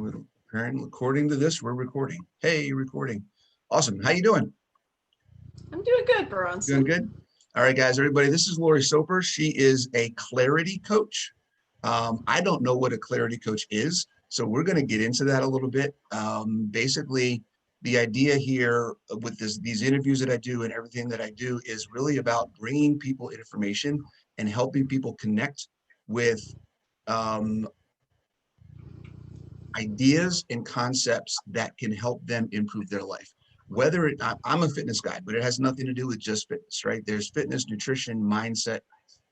Apparently, according to this, we're recording. Hey, you're recording. Awesome. How you doing? I'm doing good, Doing Bronson. good? All right, guys, everybody, this is Laurie Soper. She is a clarity coach. I don't know what a clarity coach is, so we're going to get into that a little bit. Basically, the idea here with these interviews that I do and everything that I do is really about bringing people information and helping people connect with um, ideas and concepts that can help them improve their life. I'm a fitness guy, but it has nothing to do with just fitness, right? There's fitness, nutrition, mindset,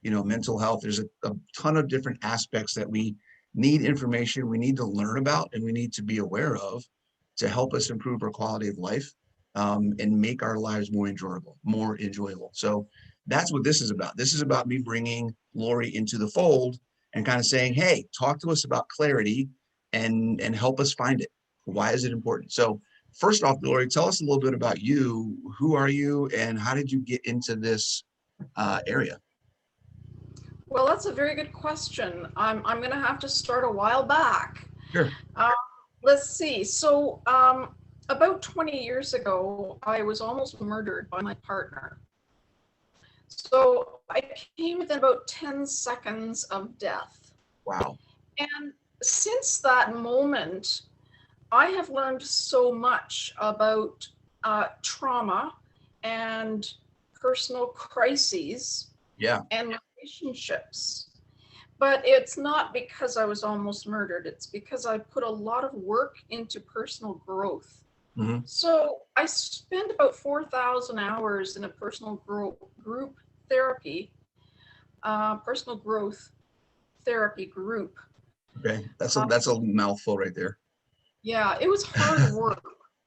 mental health. There's a ton of different aspects that we need information, we need to learn about, and we need to be aware of to help us improve our quality of life, and make our lives more enjoyable, more enjoyable. So that's what this is about. This is about me bringing Laurie into the fold and kind of saying, hey, talk to us about clarity and help us find it. Why is it important? So first off, Laurie, tell us a little bit about you. Who are you and how did you get into this area? Well, that's a very good question. I'm going to have to start a while back. Sure. Uh, let's see. About 20 years ago, I was almost murdered by my partner. So I came within about 10 seconds of death. Wow. And since that moment, I have learned so much about trauma and personal crises Yeah. and relationships. But it's not because I was almost murdered. It's because I put a lot of work into personal growth. Mm-hmm. So I spent about 4,000 hours in a group therapy, personal growth therapy group. Okay. That's a Uh, that's a mouthful right there. yeah, it was hard work.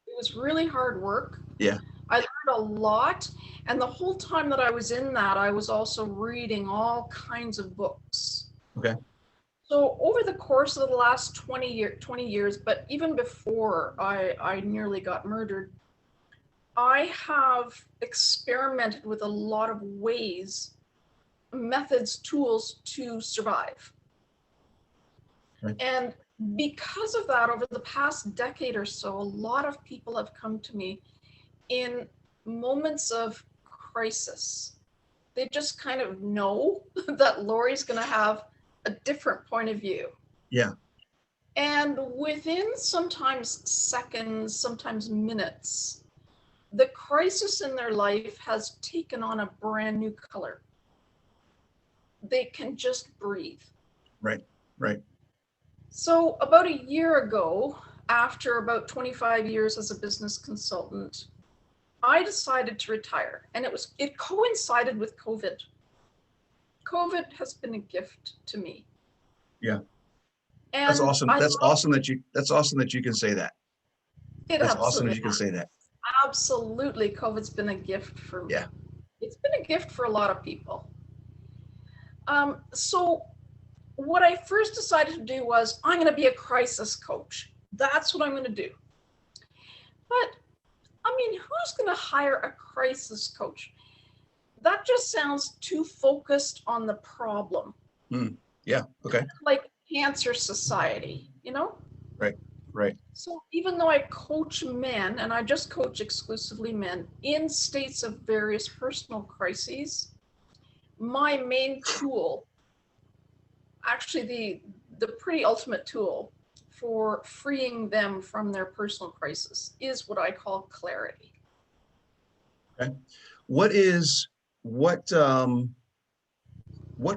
It was really hard work. Yeah. I learned a lot. And the whole time that I was in that, I was also reading all kinds of books. Okay. So over the course of the last 20 years, but even before I nearly got murdered, I have experimented with a lot of ways, methods, tools to survive. Right. And because of that, over the past decade or so, a lot of people have come to me in moments of crisis. They just kind of know that Laurie's going to have a different point of view. Yeah. And within sometimes seconds, sometimes minutes, the crisis in their life has taken on a brand new color. They can just breathe. Right. Right. So, about a year ago, after about 25 years as a business consultant, I decided to retire, and it coincided with COVID. COVID has been a gift to me. Yeah. That's And awesome. I love That's awesome that you can say that. it. That's awesome that Absolutely. you can say that. Absolutely, COVID's been a gift for Yeah. me. It's been a gift for a lot of people. So what I first decided to do was I'm going to be a crisis coach. That's what I'm going to do. But I mean, who's going to hire a crisis coach? That just sounds too focused on the problem. Yeah. Okay. Like Cancer Society, you know? Right. Right. So even though I coach men, and I just coach exclusively men in states of various personal crises, my main tool, actually the pretty ultimate tool for freeing them from their personal crisis, is what I call clarity. Okay. What is what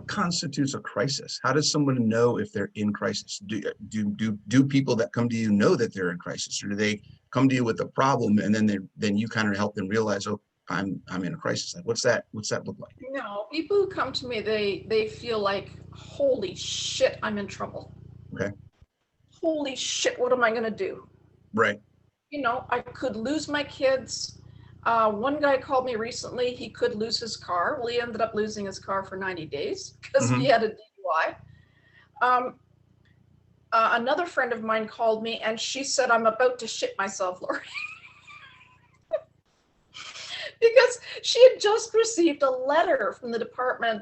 constitutes a crisis? How does someone know if they're in crisis? Do people that come to you know that they're in crisis, or do they come to you with a problem and then you kind of help them realize, oh, I'm in a crisis? Like, what's that look like? No, people who come to me, they feel like, holy shit, I'm in trouble. Okay. Holy shit, what am I going to do? Right. I could lose my kids. One guy called me recently. He could lose his car. Well, he ended up losing his car for 90 days because he Mm-hmm. had a DUI. Um, another friend of mine called me and she said, I'm about to shit myself, Laurie. Because she had just received a letter from the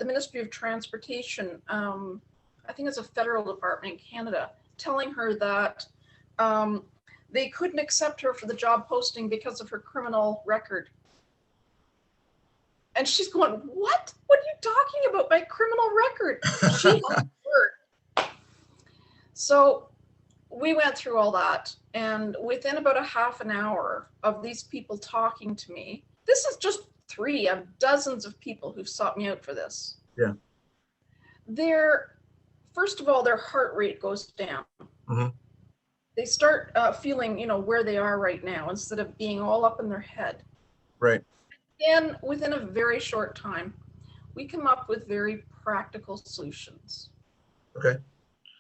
Ministry of Transportation. I think it's a federal department in Canada, telling her that They couldn't accept her for the job posting because of her criminal record. And she's going, what? What are you talking about? My criminal record? She lost work. So we went through all that. And within about a half an hour of these people talking to me, this is just 3 of dozens of people who've sought me out for this. Yeah. First of all, their heart rate goes down. Mm-hmm. They start feeling, where they are right now instead of being all up in their head. Right. And within a very short time, we come up with very practical solutions. Okay.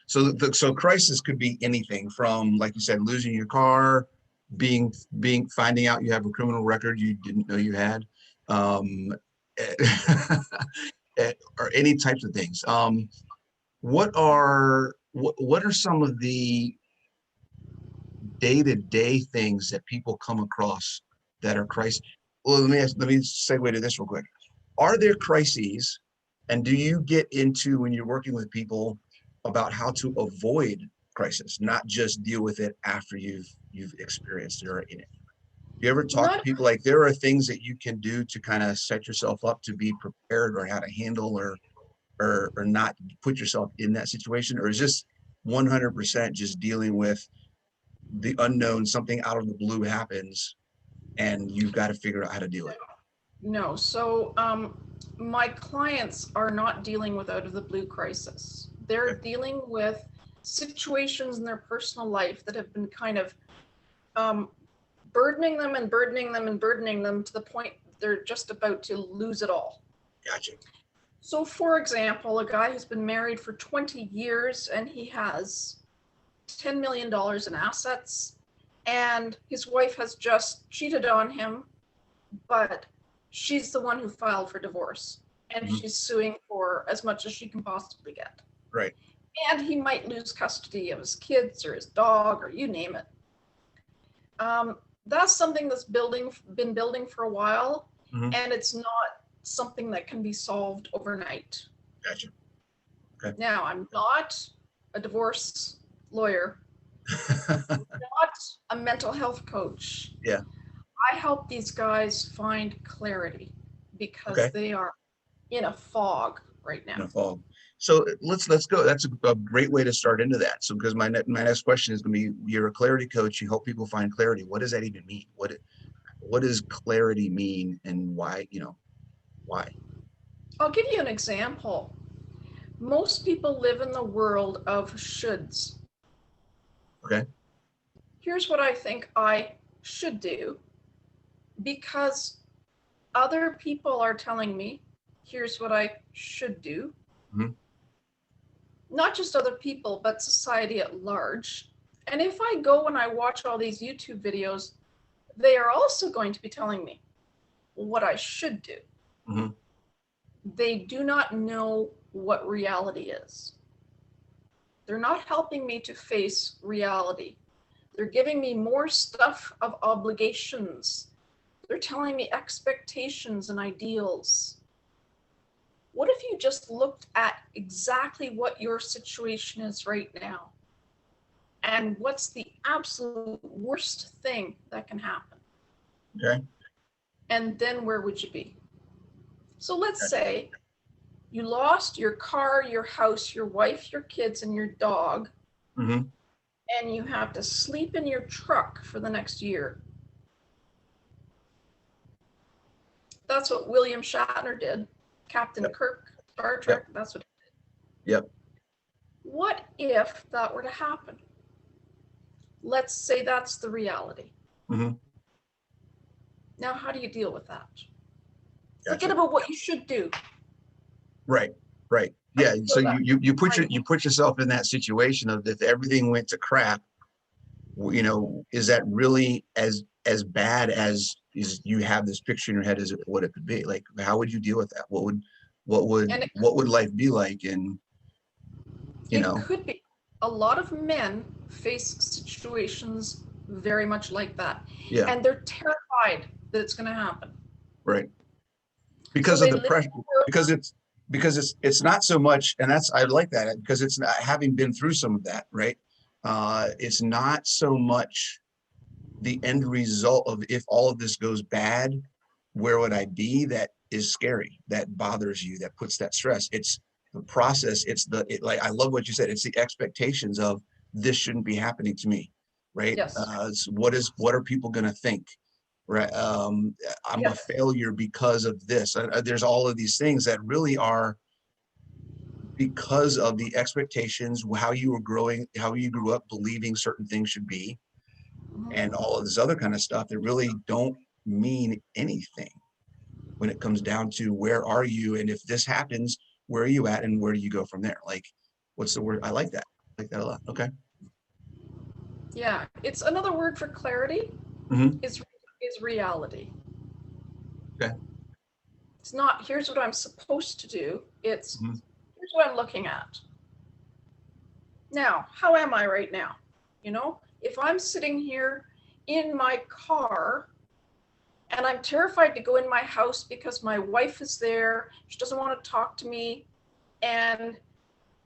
So crisis could be anything from, like you said, losing your car, finding out you have a criminal record you didn't know you had, or any types of things. What are some of the day-to-day things that people come across that are crisis? Well, let me segue to this real quick. Are there crises, and do you get into, when you're working with people, about how to avoid crisis, not just deal with it after you've experienced it or in it? Do you ever talk to people like there are things that you can do to kind of set yourself up to be prepared, or how to handle or not put yourself in that situation? Or is this 100% just dealing with the unknown, something out of the blue happens and you've got to figure out how to deal with it? No. So my clients are not dealing with out of the blue crisis. They're Okay. dealing with situations in their personal life that have been kind of burdening them and burdening them and burdening them to the point they're just about to lose it all. Gotcha. So, for example, a guy who's been married for 20 years and he has $10 million in assets, and his wife has just cheated on him, but she's the one who filed for divorce, and Mhm. she's suing for as much as she can possibly get. Right. And he might lose custody of his kids or his dog or you name it. That's something that's been building for a while, Mhm. and it's not something that can be solved overnight. Gotcha. Okay. Now, I'm not a divorce lawyer, not a mental health coach. Yeah. I help these guys find clarity because Okay. they are in a fog right In now. a fog. So let's go. That's a great way to start into that. So because my next question is going to be, you're a clarity coach. You help people find clarity. What does that even mean? What does clarity mean, and why? Why? I'll give you an example. Most people live in the world of shoulds. Okay. Here's what I think I should do because other people are telling me, here's what I should do. Mm-hmm. Not just other people, but society at large. And if I go and I watch all these YouTube videos, they are also going to be telling me what I should do. Mm-hmm. They do not know what reality is. They're not helping me to face reality. They're giving me more stuff of obligations. They're telling me expectations and ideals. What if you just looked at exactly what your situation is right now? And what's the absolute worst thing that can happen? Okay. And then where would you be? So let's say you lost your car, your house, your wife, your kids, and your dog, Mm-hmm. and you have to sleep in your truck for the next year. That's what William Shatner did. Captain Kirk, Star Trek, that's what he did. Yep. What if that were to happen? Let's say that's the reality. Mm-hmm. Now, how do you deal with that? Gotcha. Forget about what you should do. Right. Yeah. So you put yourself in that situation of, if everything went to crap, is that really as bad as you have this picture in your head as what it could be? Like, how would you deal with that? What would life be like? And it could be. A lot of men face situations very much like that. Yeah. And they're terrified that it's going to happen. Right. Because of the pressure, because it's not so much, and I like that, because it's not, having been through some of that, right? It's not so much the end result of if all of this goes bad, where would I be? That is scary. That bothers you. That puts that stress. It's the process. Like I love what you said. It's the expectations of this shouldn't be happening to me, right? Yes. What are people going to think? Right. I'm a Yes. failure because of this. There's all of these things that really are because of the expectations, how you were growing, how you grew up believing certain things should be, and Mhm. all of this other kind of stuff that really don't mean anything when it comes down to where are you, and if this happens, where are you at, and where do you go from there? Like, what's the word? I like that. I like that a lot. Okay. Yeah. It's another word for clarity Mm-hmm. is reality. Okay. It's not here's what I'm supposed to do. It's Mm-hmm. here's what I'm looking at. Now, how am I right now? You know, if I'm sitting here in my car and I'm terrified to go in my house because my wife is there, she doesn't want to talk to me, and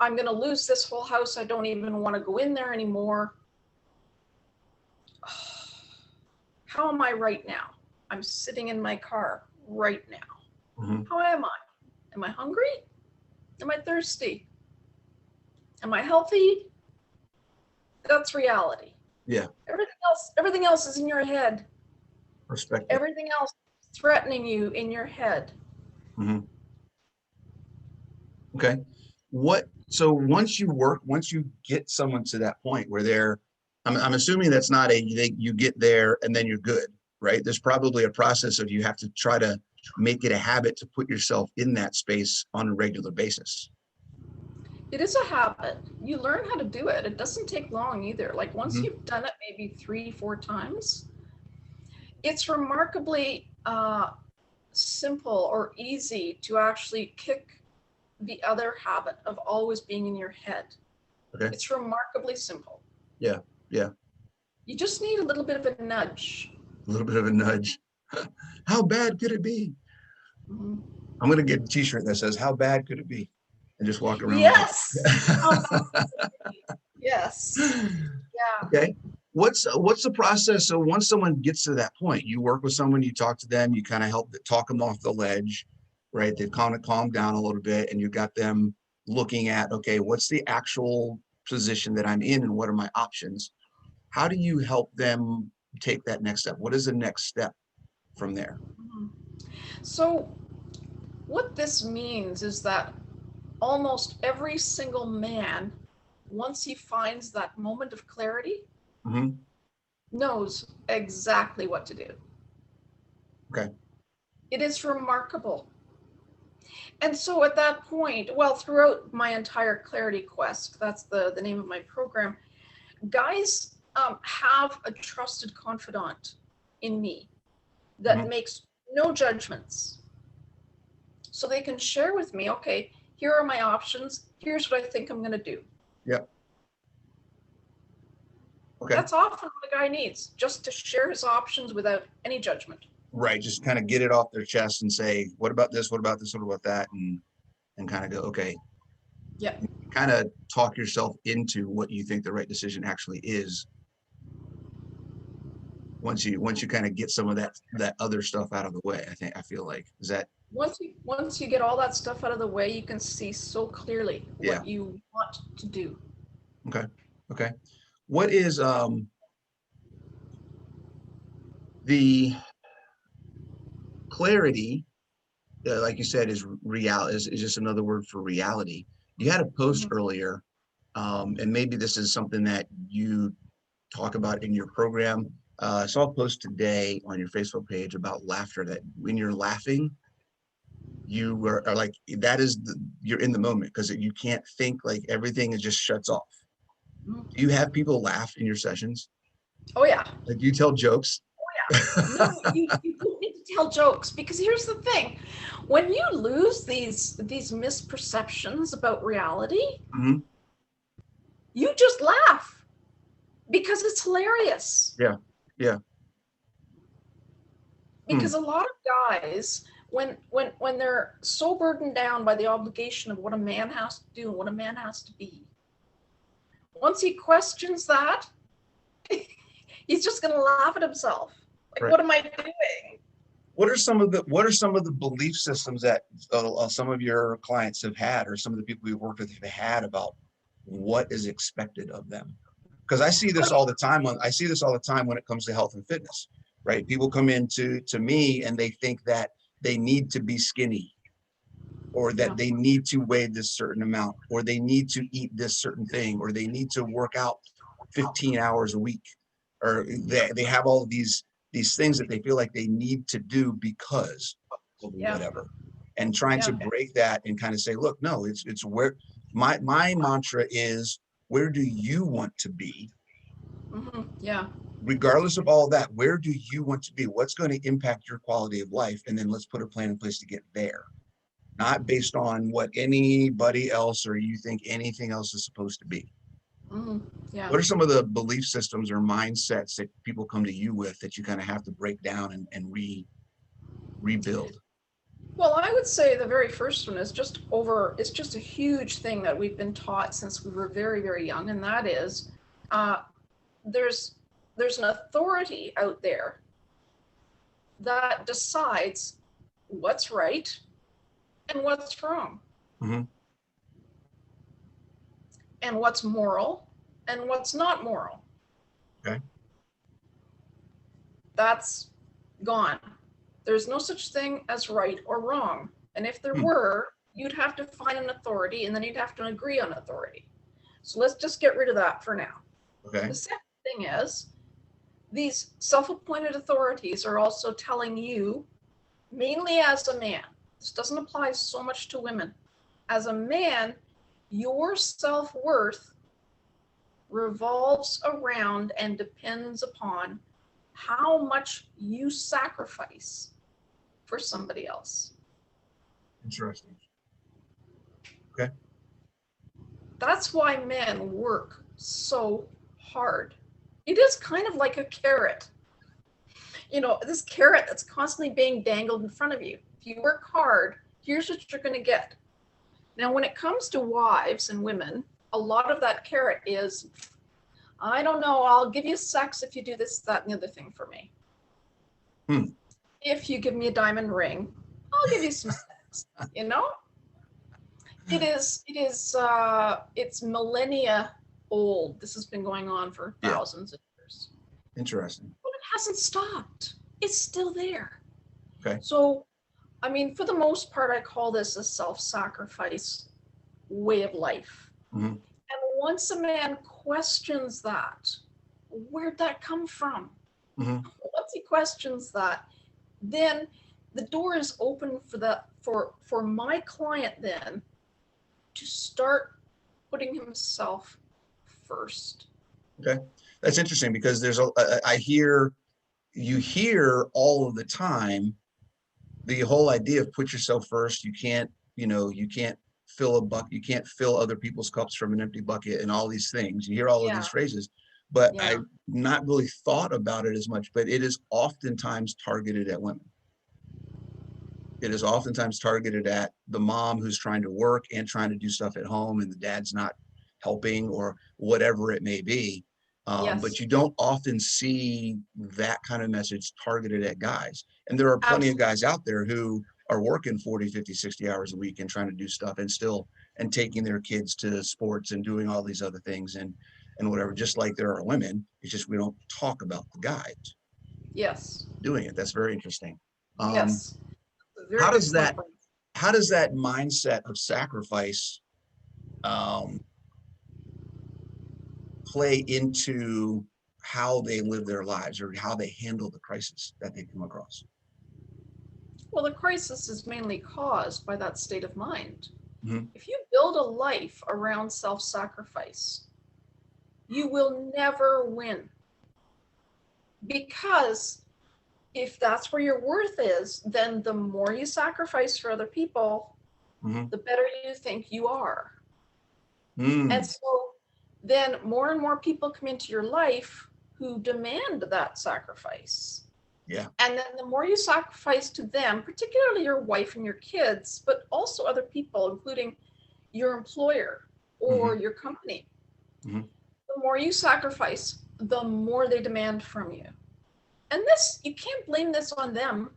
I'm going to lose this whole house. I don't even want to go in there anymore. How am I right now? I'm sitting in my car right now. Mm-hmm. How am I? Am I hungry? Am I thirsty? Am I healthy? That's reality. Yeah. Everything else is in your head. Perspective. Everything else is threatening you in your head. Mm-hmm. Okay. So once you get someone to that point where I'm assuming that's not you get there and then you're good, right? There's probably a process of you have to try to make it a habit to put yourself in that space on a regular basis. It is a habit. You learn how to do it. It doesn't take long either. Like once Mm-hmm. you've done it maybe 3, 4 times, it's remarkably simple or easy to actually kick the other habit of always being in your head. Okay. It's remarkably simple. Yeah. Yeah. You just need a little bit of a nudge. A little bit of a nudge. How bad could it be? Mhm. I'm gonna get a t-shirt that says, "How bad could it be?" And just walk around with Yes. it. Yes. Yeah. Okay. What's the process? So once someone gets to that point, you work with someone, you talk to them, you kind of help talk them off the ledge, right? They've kind of calmed down a little bit, and you got them looking at, okay, what's the actual position that I'm in, and what are my options? How do you help them take that next step? What is the next step from there? Mhm. So, what this means is that almost every single man, once he finds that moment of clarity, Mm-hmm. knows exactly what to do. Okay. It is remarkable. And so at that point, well, throughout my entire Clarity Quest, that's the name of my program, guys have a trusted confidant in me that Mm-hmm. makes no judgments. So they can share with me, okay, here are my options. Here's what I think I'm going to do. Yep. Okay. That's often what a guy needs, just to share his options without any judgment. Right. Just kind of get it off their chest and say, what about this? What about this? What about that? And kind of go, okay, Yeah. kind of talk yourself into what you think the right decision actually is once you kind of get some of that other stuff out of the way. I feel like is that Once you get all that stuff out of the way, you can see so clearly yeah. what you want to do. Okay. Okay. What is the clarity, like you said, is reality is just another word for reality. You had a post Mhm. earlier, and maybe this is something that you talk about in your program. I saw a post today on your Facebook page about laughter, that when you're laughing, are like, you're in the moment because you can't think, like everything is just shuts off. Mhm. Do you have people laugh in your sessions? Oh yeah. Like, do you tell jokes? No, you don't need to tell jokes because here's the thing. When you lose these misperceptions about reality, Mhm. you just laugh because it's hilarious. Yeah. Yeah. Hmm. Because a lot of guys, when they're so burdened down by the obligation of what a man has to do and what a man has to be, Once he questions that, he's just going to laugh at himself. Like, Right. what am I doing? What are some of the belief systems that some of your clients have had, or some of the people you've worked with have had about what is expected of them? Because I see this all the time when it comes to health and fitness, right? People come into me and they think that they need to be skinny, or Yeah. that they need to weigh this certain amount, or they need to eat this certain thing, or they need to work out 15 hours a week, or they have all of these things that they feel like they need to do because of Yeah. whatever. And trying to Yeah. break that and kind of say, look, no, it's where my mantra is, where do you want to be? Yeah. Regardless of all that, where do you want to be? What's going to impact your quality of life? And then let's put a plan in place to get there. Not based on what anybody else or you think anything else is supposed to be. Yeah. What are some of the belief systems or mindsets that people come to you with that you kind of have to break down and rebuild? Well, I would say the very first one is it's just a huge thing that we've been taught since we were very, very young. And that is, there's an authority out there that decides what's right and what's wrong, Mm-hmm. and what's moral and what's not moral. Okay. That's gone. There's no such thing as right or wrong. And if there Hmm. were, you'd have to find an authority, and then you'd have to agree on authority. So let's just get rid of that for now. Okay. The second thing is, these self-appointed authorities are also telling you, mainly as a man, this doesn't apply so much to women. As a man, your self-worth revolves around and depends upon how much you sacrifice for somebody else. Interesting. Okay. That's why men work so hard. It is kind of like a carrot. You know, this carrot that's constantly being dangled in front of you. If you work hard, here's what you're going to get. Now, when it comes to wives and women, a lot of that carrot is, I don't know, I'll give you sex if you do this, that, and the other thing for me. If you give me a diamond ring, I'll give you some sex, you know? It's millennia old. This has been going on for thousands of years. Interesting. But it hasn't stopped. It's still there. Okay. So, I mean, for the most part, I call this a self-sacrifice way of life. Mm-hmm. And once a man questions that, where'd that come from? Mm-hmm. Once he questions that, then the door is open for my client then to start putting himself first. Okay. That's interesting, because you hear all of the time the whole idea of put yourself first. You can't fill a bucket, you can't fill other people's cups from an empty bucket, and all these things. You hear all of these phrases, but I've not really thought about it as much. But it is oftentimes targeted at women. It is oftentimes targeted at the mom who's trying to work and trying to do stuff at home, and the dad's not helping, or whatever it may be. But you don't often see that kind of message targeted at guys. And there are plenty of guys out there who are working 40, 50, 60 hours a week and trying to do stuff, and taking their kids to sports and doing all these other things and whatever, just like there are women. It's just we don't talk about the guys doing it. That's very interesting. How does that mindset of sacrifice play into how they live their lives, or how they handle the crisis that they come across? Well, the crisis is mainly caused by that state of mind. Mm-hmm. If you build a life around self-sacrifice, you will never win. Because if that's where your worth is, then the more you sacrifice for other people, the better you think you are. And so then more and more people come into your life who demand that sacrifice. Yeah. And then the more you sacrifice to them, particularly your wife and your kids, but also other people, including your employer or your company, more you sacrifice, the more they demand from you. And this, you can't blame this on them.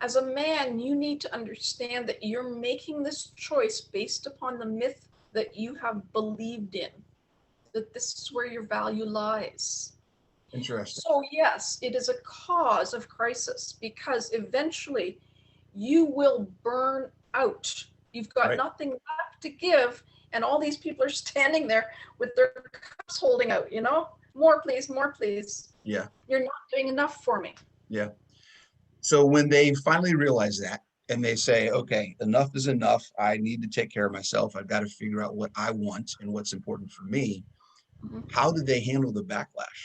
As a man, you need to understand that you're making this choice based upon the myth that you have believed in, that this is where your value lies. Interesting. So yes, it is a cause of crisis because eventually you will burn out. You've got Right. nothing left to give, and all these people are standing there with their cups holding out, more please, more please. Yeah. You're not doing enough for me. Yeah. So when they finally realize that and they say, okay, enough is enough. I need to take care of myself. I've got to figure out what I want and what's important for me. Mhm. How did they handle the backlash?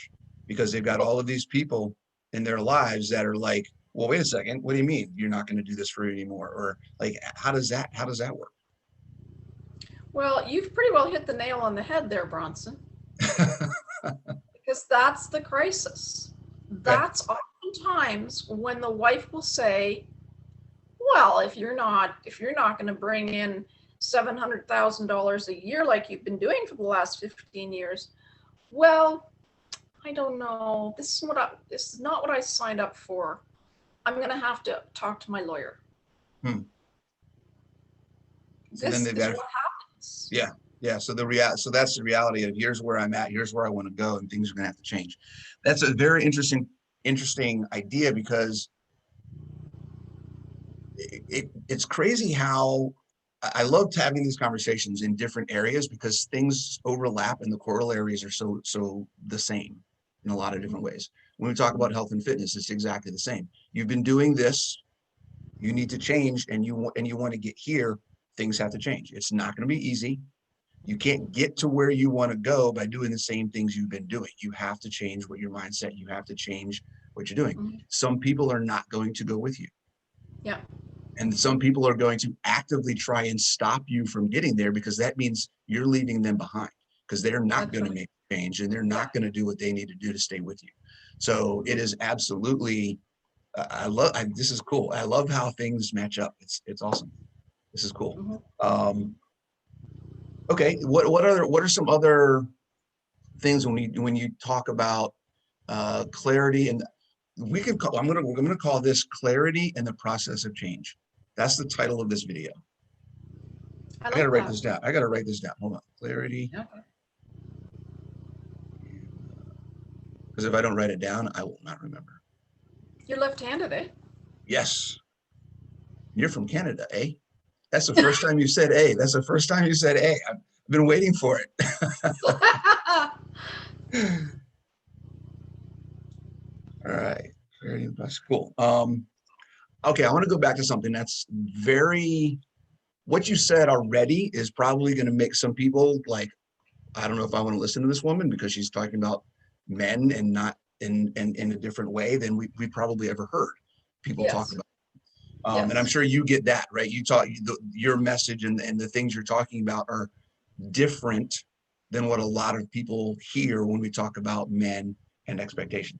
Because they've got all of these people in their lives that are like, well, wait a second, what do you mean you're not going to do this for you anymore? Or like, how does that work? Well, you've pretty well hit the nail on the head there, Bronson, because that's the crisis. Okay. That's oftentimes when the wife will say, well, if you're not going to bring in $700,000 a year like you've been doing for the last 15 years, well, I don't know. This is not what I signed up for. I'm going to have to talk to my lawyer. Hmm. So then This they've is got to, what happens. yeah. Yeah. So so that's the reality of here's where I'm at, here's where I want to go, and things are gonna have to change. That's a very interesting idea because it's crazy how I loved having these conversations in different areas because things overlap and the corollaries are so the same in a lot of different ways. When we talk about health and fitness, it's exactly the same. You've been doing this, you need to change, and you want to get here, things have to change. It's not going to be easy. You can't get to where you want to go by doing the same things you've been doing. You have to change what your mindset, you have to change what you're doing. Mhm. Some people are not going to go with you. Yeah. And some people are going to actively try and stop you from getting there because that means you're leaving them behind because they're not That's going to right. make change and they're Yeah. not going to do what they need to do to stay with you. So it is absolutely, this is cool. I love how things match up. It's awesome. This is cool. Mhm. Um, okay. What are some other things when you talk about clarity and we're gonna call this clarity in the process of change. That's the title of this video. I I gotta like write that. this down. I gotta write this down. Hold on. Clarity. Yeah. Because if I don't write it down, I will not remember. You're left-handed, eh? Yes. You're from Canada, eh? That's the first time you said A. That's the first time you said A. I've been waiting for it. All right. Very cool. Okay, I want to go back to something that's very what you said already is probably going to make some people like, I don't know if I want to listen to this woman because she's talking about men and not in a different way than we probably ever heard people talk Yes. about. And I'm Yes. sure you get that, right? Your message and the things you're talking about are different than what a lot of people hear when we talk about men and expectation.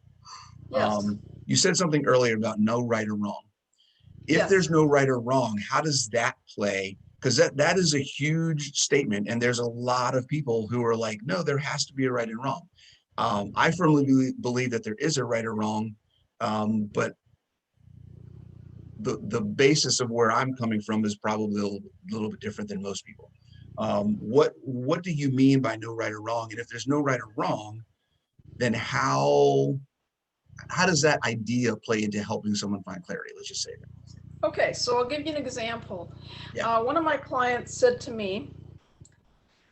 Yes. You said something earlier about no right or wrong. If Yes. there's no right or wrong, how does that play? Because that is a huge statement, and there's a lot of people who are like, no, there has to be a right and wrong. I firmly believe that there is a right or wrong, but the basis of where I'm coming from is probably a little bit different than most people. What do you mean by no right or wrong? And if there's no right or wrong, then how does that idea play into helping someone find clarity? Let's just say that. Okay, so I'll give you an example. Yeah. One of my clients said to me,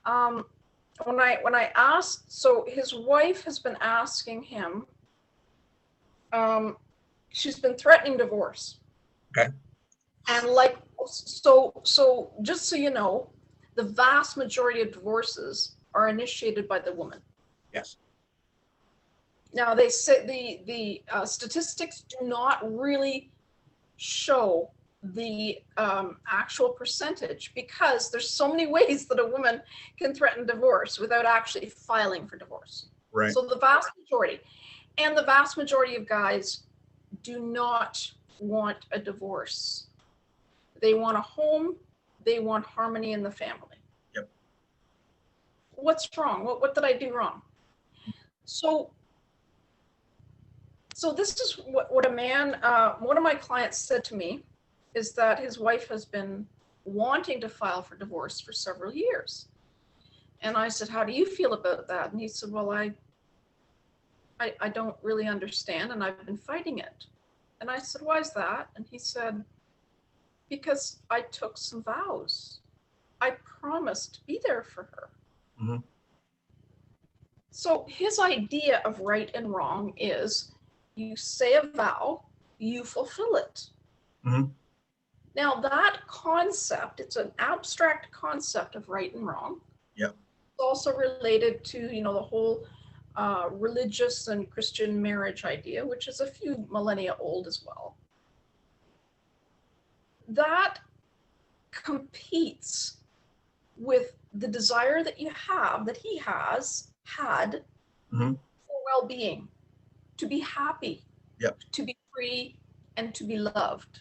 um, when I asked, so his wife has been asking him, she's been threatening divorce. Okay. And like, so just so you know, the vast majority of divorces are initiated by the woman. Yes. Now they say the statistics do not really show the actual percentage because there's so many ways that a woman can threaten divorce without actually filing for divorce. Right. So the vast majority, and the vast majority of guys do not want a divorce. They want a home, they want harmony in the family. Yep. what's wrong? What did I do wrong? So this is what a man, one of my clients said to me, is that his wife has been wanting to file for divorce for several years. And I said, how do you feel about that? And he said, well, I don't really understand, and I've been fighting it. And I said, why is that? And he said, because I took some vows. I promised to be there for her. Mm-hmm. So his idea of right and wrong is you say a vow, you fulfill it. Mm-hmm. Now that concept, it's an abstract concept of right and wrong. Yep. It's also related to, the whole religious and Christian marriage idea, which is a few millennia old as well. That competes with the desire that you have, that he has had, Mm-hmm. for well-being, to be happy, Yep. to be free, and to be loved.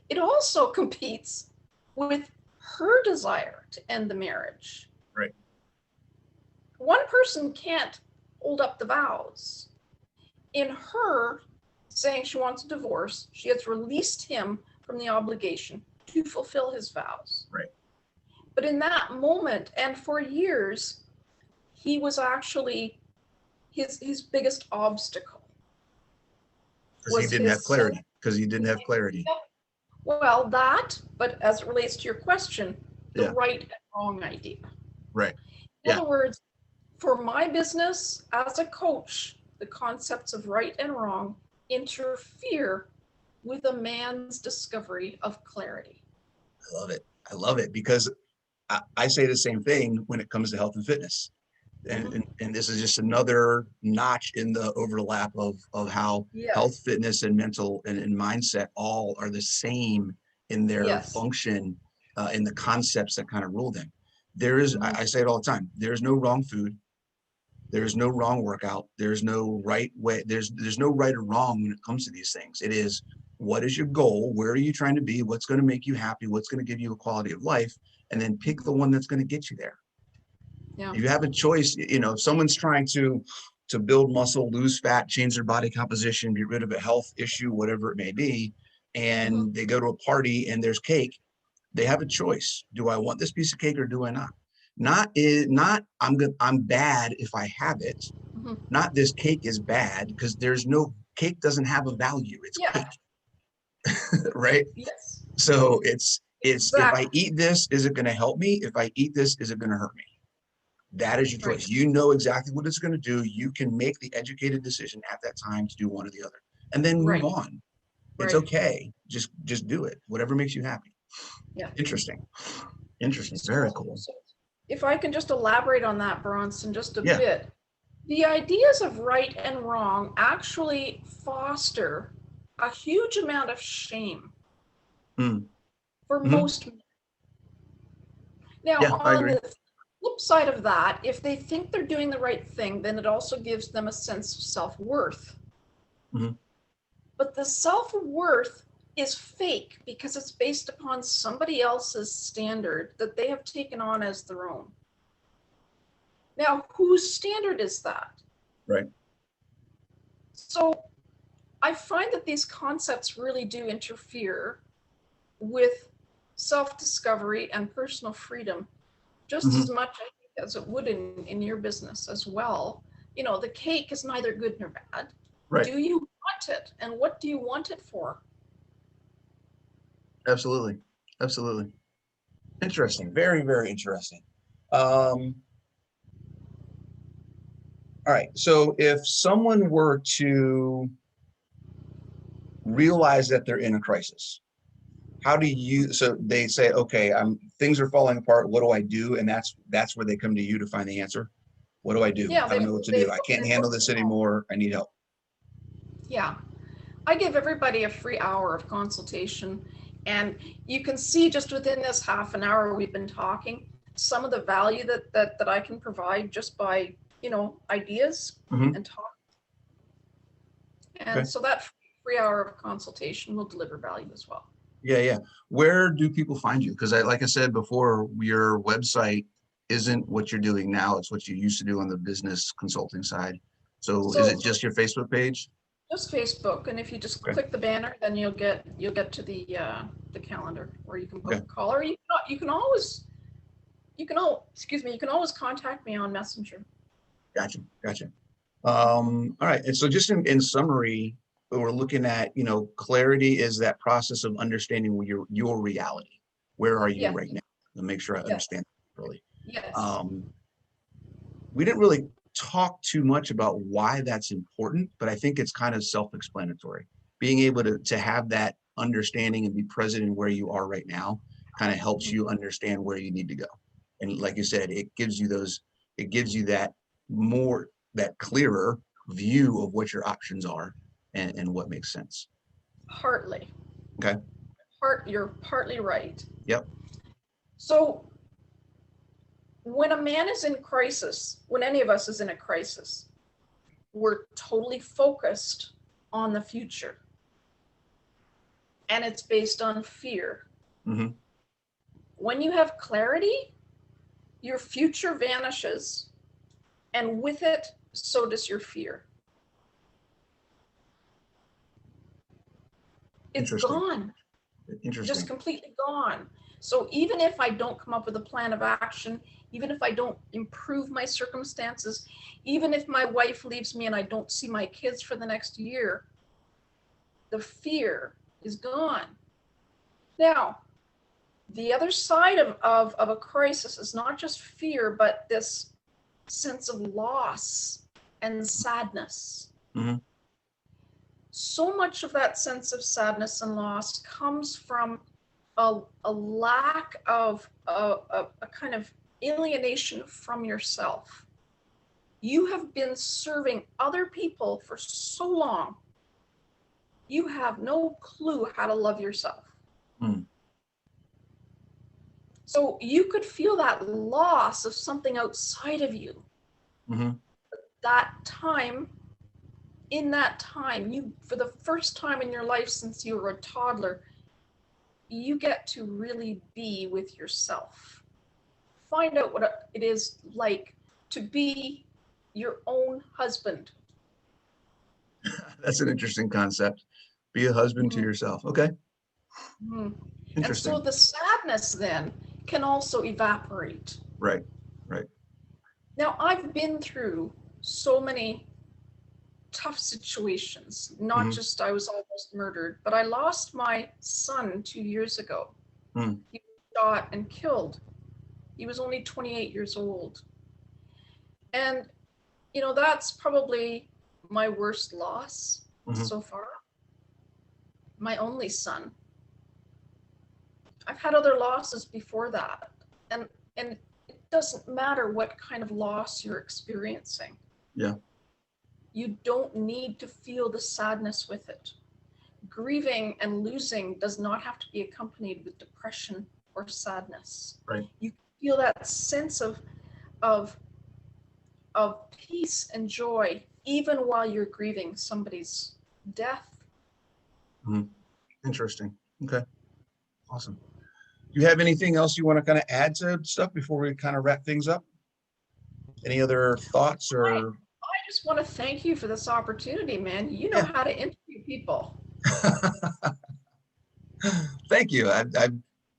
It also competes with her desire to end the marriage. Right. One person can't hold up the vows. In her saying she wants a divorce, she has released him from the obligation to fulfill his vows. Right. But in that moment, and for years, he was actually his biggest obstacle. Because he didn't have clarity. Because he didn't have clarity. Well, that, but as it relates to your question, the right and wrong idea. Right. In other words, for my business as a coach, the concepts of right and wrong interfere with a man's discovery of clarity. I love it. I love it, because I say the same thing when it comes to health and fitness. And this is just another notch in the overlap of how health, fitness, and mental and mindset all are the same in their function, in the concepts that kind of rule them. There is, I say it all the time, there's no wrong food. There's no wrong workout. There's no right way. There's no right or wrong when it comes to these things. It is, what is your goal? Where are you trying to be? What's going to make you happy? What's going to give you a quality of life? And then pick the one that's going to get you there. Yeah. You have a choice. If someone's trying to build muscle, lose fat, change their body composition, get rid of a health issue, whatever it may be, and they go to a party and there's cake, they have a choice. Do I want this piece of cake or do I not? Not I'm bad if I have it. Not this cake is bad, because there's no cake doesn't have a value. It's cake. Right? Yes. So it's if I eat this, is it going to help me? If I eat this, is it going to hurt me? That is your choice. You know exactly what it's going to do. You can make the educated decision at that time to do one or the other, and then move on. It's okay. Just do it. Whatever makes you happy. Yeah. Interesting. Very cool. So if I can just elaborate on that, Bronson, just a bit. The ideas of right and wrong actually foster a huge amount of shame for most men. Now, on the flip side of that, if they think they're doing the right thing, then it also gives them a sense of self-worth. But the self-worth is fake, because it's based upon somebody else's standard that they have taken on as their own. Now, whose standard is that? Right. So I find that these concepts really do interfere with self-discovery and personal freedom just as much, I think, as it would in your business as well. The cake is neither good nor bad. Right. Do you want it? And what do you want it for? Absolutely. Interesting. Very, very interesting. All right. So if someone were to realize that they're in a crisis, how do you, so they say, okay, things are falling apart. What do I do? And that's where they come to you to find the answer. What do I do? Yeah, I don't know what to do. I can't handle this anymore. I need help. Yeah. I give everybody a free hour of consultation, and you can see just within this half an hour we've been talking, some of the value that I can provide just by, ideas and talk. And so that free hour of consultation will deliver value as well. Yeah. Where do people find you? Because like I said before, your website isn't what you're doing now. It's what you used to do on the business consulting side. So is So it just your Facebook page? just Facebook, and if you just Okay. click the banner, then you'll get to the calendar where you can book Okay. a call, or you can always you can always contact me on Messenger. Gotcha. Gotcha. All right. And so just in summary, we're looking at, clarity is that process of understanding your reality. Where are you Yes, right now? To make sure I yes, understand really. yes. Um, we didn't really talk too much about why that's important, but I think it's kind of self-explanatory. Being able to have that understanding and be present in where you are right now kind of helps you understand where you need to go. And like you said, it gives you that clearer view of what your options are and what makes sense. Partly. Okay. You're partly right. Yep. So when a man is in crisis, when any of us is in a crisis, we're totally focused on the future. And it's based on fear. Mm-hmm. When you have clarity, your future vanishes, and with it, so does your fear. It's Interesting. gone, Interesting. just completely gone. So even if I don't come up with a plan of action, even if I don't improve my circumstances, even if my wife leaves me and I don't see my kids for the next year, the fear is gone. Now, the other side of a crisis is not just fear, but this sense of loss and sadness. Mm-hmm. So much of that sense of sadness and loss comes from a lack of a kind of alienation from yourself. You have been serving other people for so long, you have no clue how to love yourself. Mm. So you could feel that loss of something outside of you. Mm-hmm. In that time, you, for the first time in your life since you were a toddler, you get to really be with yourself. Find out what it is like to be your own husband. That's an interesting concept. Be a husband to yourself. Okay. Mm-hmm. And so Interesting. the sadness then can also evaporate. Right. Right. Now, I've been through so many tough situations, not Mm-hmm. just I was almost murdered, but I lost my son 2 years ago. Mm. He was shot and killed. He was only 28 years old. And, that's probably my worst loss Mm-hmm. so far. My only son. I've had other losses before that. And it doesn't matter what kind of loss you're experiencing. Yeah. You don't need to feel the sadness with it. Grieving and losing does not have to be accompanied with depression or sadness. Right. You feel that sense of peace and joy even while you're grieving somebody's death. Mm-hmm. Interesting. Okay. Awesome. Do you have anything else you want to kind of add to stuff before we kind of wrap things up? Any other thoughts or? I just want to thank you for this opportunity, man. You know Yeah. how to interview people. Thank you. I've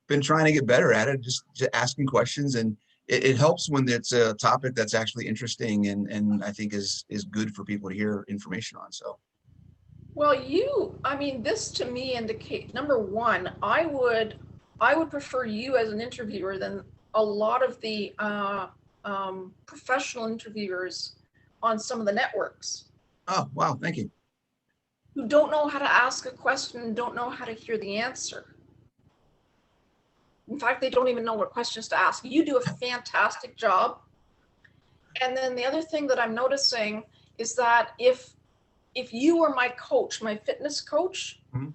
been trying to get better at it, just asking questions, and it helps when it's a topic that's actually interesting and I think is good for people to hear information on. So. Well, this to me indicates, number one, I would prefer you as an interviewer than a lot of the professional interviewers on some of the networks Oh, wow. Thank you. who don't know how to ask a question and don't know how to hear the answer. In fact, they don't even know what questions to ask. You do a fantastic job. And then the other thing that I'm noticing is that if you were my coach, my fitness coach, Mm-hmm.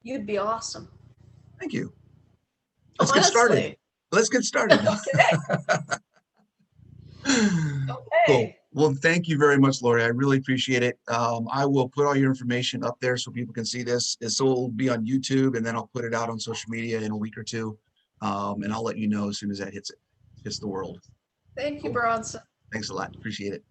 you'd be awesome. Thank you. Let's get started. Honestly. Let's get started. Okay. Cool. Okay. Well, thank you very much, Laurie. I really appreciate it. I will put all your information up there so people can see this. So it'll be on YouTube, and then I'll put it out on social media in a week or two. And I'll let you know as soon as that hits it. hits the world. Thank you, Cool. Bronson. Thanks a lot. Appreciate it.